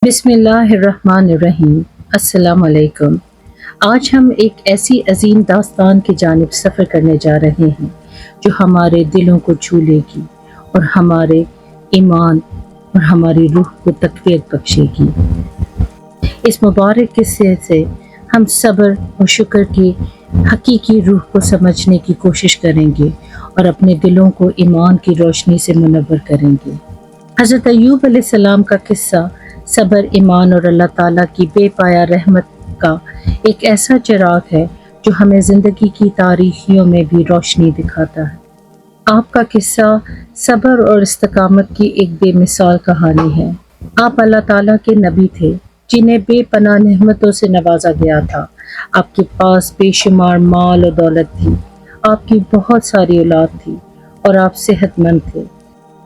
بسم اللہ الرحمن الرحیم۔ السلام علیکم۔ آج ہم ایک ایسی عظیم داستان کی جانب سفر کرنے جا رہے ہیں جو ہمارے دلوں کو چھو لے گی اور ہمارے ایمان اور ہماری روح کو تقویت بخشے گی۔ اس مبارک قصے سے ہم صبر اور شکر کی حقیقی روح کو سمجھنے کی کوشش کریں گے اور اپنے دلوں کو ایمان کی روشنی سے منور کریں گے۔ حضرت ایوب علیہ السلام کا قصہ صبر، ایمان اور اللہ تعالیٰ کی بے پایا رحمت کا ایک ایسا چراغ ہے جو ہمیں زندگی کی تاریکیوں میں بھی روشنی دکھاتا ہے۔ آپ کا قصہ صبر اور استقامت کی ایک بے مثال کہانی ہے۔ آپ اللہ تعالیٰ کے نبی تھے جنہیں بے پناہ نعمتوں سے نوازا گیا تھا۔ آپ کے پاس بے شمار مال و دولت تھی، آپ کی بہت ساری اولاد تھی اور آپ صحت مند تھے،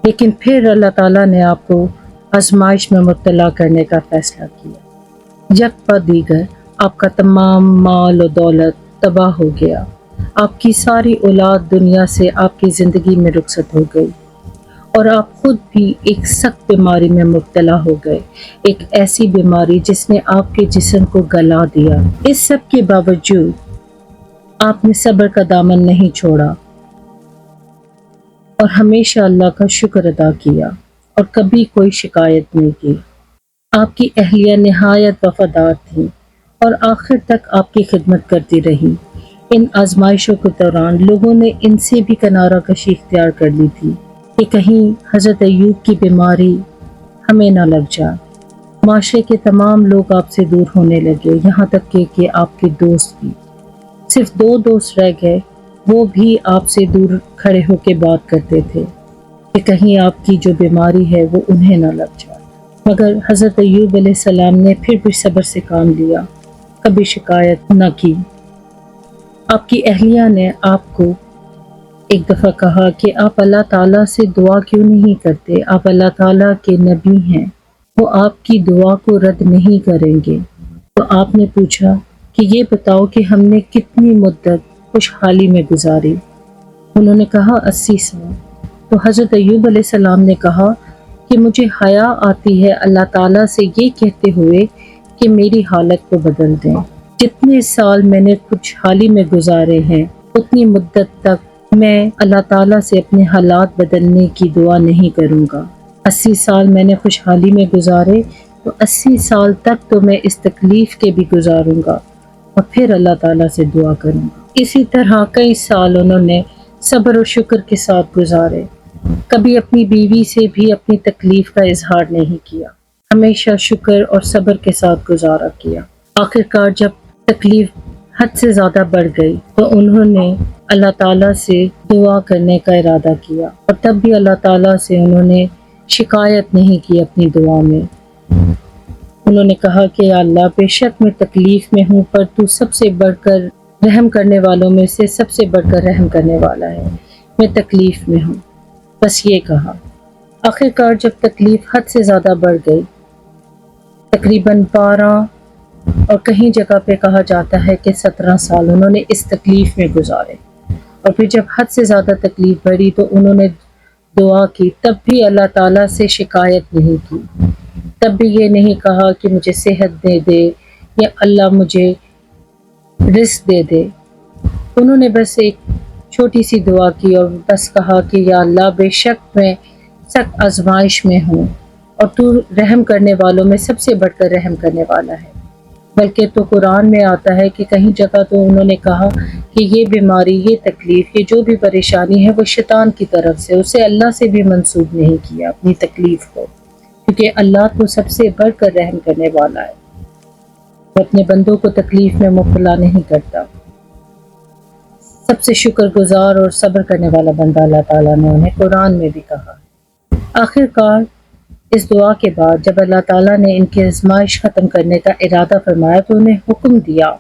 لیکن پھر اللہ تعالیٰ نے آپ کو آزمائش میں مبتلا کرنے کا فیصلہ کیا۔ یک پا دیگر آپ کا تمام مال و دولت تباہ ہو گیا۔ آپ کی ساری اولاد دنیا سے آپ کی زندگی میں رخصت ہو گئی اور آپ خود بھی ایک سخت بیماری میں مبتلا ہو گئے، ایک ایسی بیماری جس نے آپ کے جسم کو گلا دیا۔ اس سب کے باوجود آپ نے صبر کا دامن نہیں چھوڑا اور ہمیشہ اللہ کا شکر ادا کیا اور کبھی کوئی شکایت نہیں کی۔ آپ کی اہلیہ نہایت وفادار تھی اور آخر تک آپ کی خدمت کرتی رہی۔ ان آزمائشوں کے دوران لوگوں نے ان سے بھی کنارہ کشی اختیار کر لی تھی کہ کہیں حضرت ایوب کی بیماری ہمیں نہ لگ جائے۔ معاشرے کے تمام لوگ آپ سے دور ہونے لگے، یہاں تک کہ آپ کے دوست بھی۔ صرف 2 دوست رہ گئے، وہ بھی آپ سے دور کھڑے ہو کے بات کرتے تھے کہ کہیں آپ کی جو بیماری ہے وہ انہیں نہ لگ جائے۔ مگر حضرت ایوب علیہ السلام نے پھر بھی صبر سے کام لیا، کبھی شکایت نہ کی۔ آپ کی اہلیہ نے آپ کو ایک دفعہ کہا کہ آپ اللہ تعالیٰ سے دعا کیوں نہیں کرتے؟ آپ اللہ تعالیٰ کے نبی ہیں، وہ آپ کی دعا کو رد نہیں کریں گے۔ تو آپ نے پوچھا کہ یہ بتاؤ کہ ہم نے کتنی مدت خوشحالی میں گزاری؟ انہوں نے کہا 80 سال۔ تو حضرت ایوب علیہ السلام نے کہا کہ مجھے حیا آتی ہے اللہ تعالیٰ سے یہ کہتے ہوئے کہ میری حالت کو بدل دیں۔ جتنے سال میں نے خوشحالی میں گزارے ہیں اتنی مدت تک میں اللہ تعالیٰ سے اپنے حالات بدلنے کی دعا نہیں کروں گا۔ 80 سال میں نے خوشحالی میں گزارے تو 80 سال تک تو میں اس تکلیف کے بھی گزاروں گا اور پھر اللہ تعالیٰ سے دعا کروں گا۔ اسی طرح کئی سال انہوں نے صبر و شکر کے ساتھ گزارے، کبھی اپنی بیوی سے بھی اپنی تکلیف کا اظہار نہیں کیا، ہمیشہ شکر اور صبر کے ساتھ گزارا کیا۔ آخرکار جب تکلیف حد سے زیادہ بڑھ گئی تو انہوں نے اللہ تعالیٰ سے دعا کرنے کا ارادہ کیا اور تب بھی اللہ تعالیٰ سے انہوں نے شکایت نہیں کی اپنی دعا میں۔ انہوں نے کہا کہ یا اللہ، بے شک میں تکلیف میں ہوں پر تو سب سے بڑھ کر رحم کرنے والوں میں سے سب سے بڑھ کر رحم کرنے والا ہے، میں تکلیف میں ہوں، بس یہ کہا۔ آخرکار جب تکلیف حد سے زیادہ بڑھ گئی، تقریباً 12 اور کہیں جگہ پہ کہا جاتا ہے کہ 17 سال انہوں نے اس تکلیف میں گزارے، اور پھر جب حد سے زیادہ تکلیف بڑھی تو انہوں نے دعا کی، تب بھی اللہ تعالیٰ سے شکایت نہیں کی، تب بھی یہ نہیں کہا کہ مجھے صحت دے دے یا اللہ مجھے رزق دے دے۔ انہوں نے بس ایک چھوٹی سی دعا کی اور بس کہا کہ یا اللہ، بے شک میں سخت آزمائش میں ہوں اور تو رحم کرنے والوں میں سب سے بڑھ کر رحم کرنے والا ہے۔ بلکہ تو قرآن میں آتا ہے کہ کہیں جگہ تو انہوں نے کہا کہ یہ بیماری، یہ تکلیف، یہ جو بھی پریشانی ہے وہ شیطان کی طرف سے، اسے اللہ سے بھی منسوب نہیں کیا اپنی تکلیف کو، کیونکہ اللہ تو سب سے بڑھ کر رحم کرنے والا ہے، وہ اپنے بندوں کو تکلیف میں مبتلا نہیں کرتا۔ سب سے شکر گزار اور صبر کرنے والا بندہ اللہ تعالیٰ نے انہیں قرآن میں بھی کہا۔ آخرکار اس دعا کے بعد جب اللہ تعالیٰ نے ان کی آزمائش ختم کرنے کا ارادہ فرمایا تو انہیں حکم دیا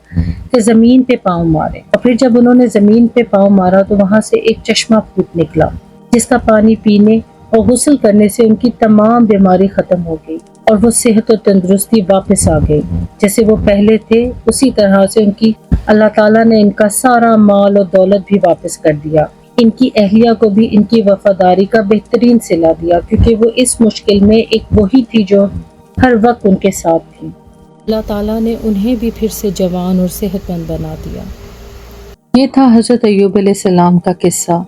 کہ زمین پہ پاؤں مارے، اور پھر جب انہوں نے زمین پہ پاؤں مارا تو وہاں سے ایک چشمہ پھوٹ نکلا جس کا پانی پینے اور غسل کرنے سے ان کی تمام بیماری ختم ہو گئی اور وہ صحت و تندرستی واپس آ گئی، جیسے وہ پہلے تھے اسی طرح سے ان کی اللہ تعالیٰ نے ان کا سارا مال اور دولت بھی واپس کر دیا۔ ان کی اہلیہ کو بھی ان کی وفاداری کا بہترین صلہ دیا، کیونکہ وہ اس مشکل میں ایک وہی تھی جو ہر وقت ان کے ساتھ تھیں۔ اللہ تعالیٰ نے انہیں بھی پھر سے جوان اور صحت مند بنا دیا۔ یہ تھا حضرت ایوب علیہ السلام کا قصہ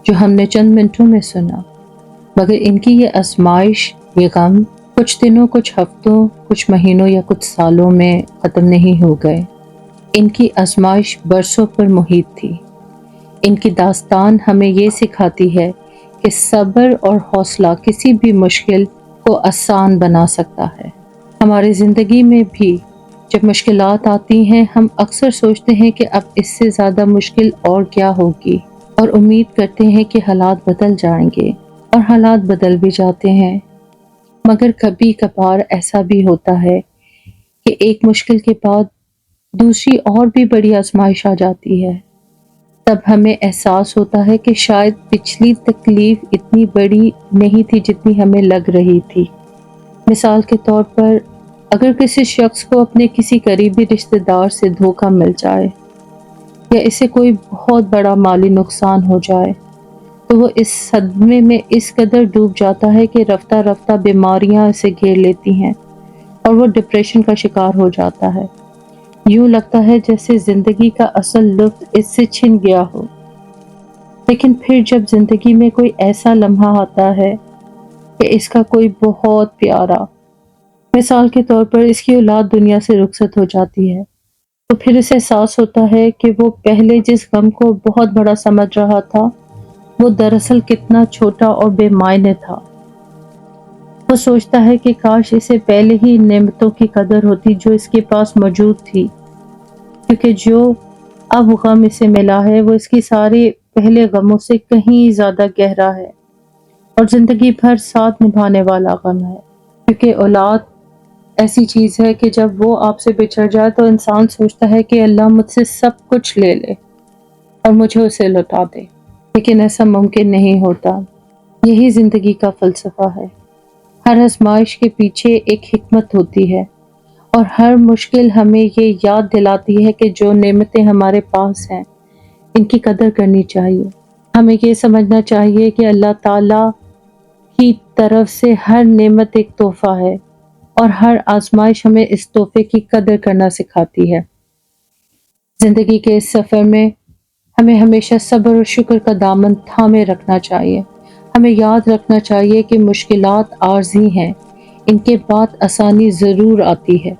جو ہم نے چند منٹوں میں سنا، مگر ان کی یہ آزمائش، یہ غم کچھ دنوں، کچھ ہفتوں، کچھ مہینوں یا کچھ سالوں میں ختم نہیں ہو گئے۔ ان کی آزمائش برسوں پر محیط تھی۔ ان کی داستان ہمیں یہ سکھاتی ہے کہ صبر اور حوصلہ کسی بھی مشکل کو آسان بنا سکتا ہے۔ ہماری زندگی میں بھی جب مشکلات آتی ہیں، ہم اکثر سوچتے ہیں کہ اب اس سے زیادہ مشکل اور کیا ہوگی، اور امید کرتے ہیں کہ حالات بدل جائیں گے، اور حالات بدل بھی جاتے ہیں۔ مگر کبھی کبھار ایسا بھی ہوتا ہے کہ ایک مشکل کے بعد دوسری اور بھی بڑی آزمائش آ جاتی ہے۔ تب ہمیں احساس ہوتا ہے کہ شاید پچھلی تکلیف اتنی بڑی نہیں تھی جتنی ہمیں لگ رہی تھی۔ مثال کے طور پر، اگر کسی شخص کو اپنے کسی قریبی رشتہ دار سے دھوکہ مل جائے یا اسے کوئی بہت بڑا مالی نقصان ہو جائے، تو وہ اس صدمے میں اس قدر ڈوب جاتا ہے کہ رفتہ رفتہ بیماریاں اسے گھیر لیتی ہیں اور وہ ڈپریشن کا شکار ہو جاتا ہے۔ یوں لگتا ہے جیسے زندگی کا اصل لطف اس سے چھن گیا ہو۔ لیکن پھر جب زندگی میں کوئی ایسا لمحہ آتا ہے کہ اس کا کوئی بہت پیارا، مثال کے طور پر اس کی اولاد دنیا سے رخصت ہو جاتی ہے، تو پھر اسے احساس ہوتا ہے کہ وہ پہلے جس غم کو بہت بڑا سمجھ رہا تھا، وہ دراصل کتنا چھوٹا اور بے معنی تھا۔ وہ سوچتا ہے کہ کاش اسے پہلے ہی ان نعمتوں کی قدر ہوتی جو اس کے پاس موجود تھی، کیونکہ جو اب غم اسے ملا ہے وہ اس کی ساری پہلے غموں سے کہیں زیادہ گہرا ہے اور زندگی بھر ساتھ نبھانے والا غم ہے۔ کیونکہ اولاد ایسی چیز ہے کہ جب وہ آپ سے بچھڑ جائے تو انسان سوچتا ہے کہ اللہ مجھ سے سب کچھ لے لے اور مجھے اسے لوٹا دے، لیکن ایسا ممکن نہیں ہوتا۔ یہی زندگی کا فلسفہ ہے۔ ہر آزمائش کے پیچھے ایک حکمت ہوتی ہے، اور ہر مشکل ہمیں یہ یاد دلاتی ہے کہ جو نعمتیں ہمارے پاس ہیں ان کی قدر کرنی چاہیے۔ ہمیں یہ سمجھنا چاہیے کہ اللہ تعالیٰ کی طرف سے ہر نعمت ایک تحفہ ہے، اور ہر آزمائش ہمیں اس تحفے کی قدر کرنا سکھاتی ہے۔ زندگی کے اس سفر میں ہمیں ہمیشہ صبر اور شکر کا دامن تھامے رکھنا چاہیے۔ ہمیں یاد رکھنا چاہیے کہ مشکلات عارضی ہیں، ان کے بعد آسانی ضرور آتی ہے۔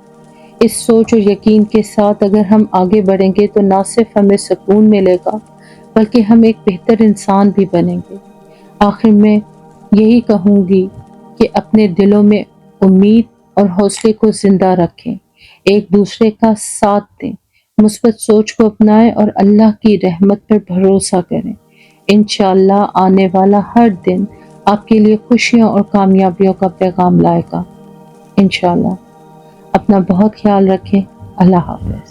اس سوچ اور یقین کے ساتھ اگر ہم آگے بڑھیں گے تو نہ صرف ہمیں سکون ملے گا، بلکہ ہم ایک بہتر انسان بھی بنیں گے۔ آخر میں یہی کہوں گی کہ اپنے دلوں میں امید اور حوصلے کو زندہ رکھیں، ایک دوسرے کا ساتھ دیں، مثبت سوچ کو اپنائیں اور اللہ کی رحمت پر بھروسہ کریں۔ انشاءاللہ آنے والا ہر دن آپ کے لیے خوشیوں اور کامیابیوں کا پیغام لائے گا۔ انشاءاللہ۔ اپنا بہت خیال رکھیں۔ اللہ حافظ۔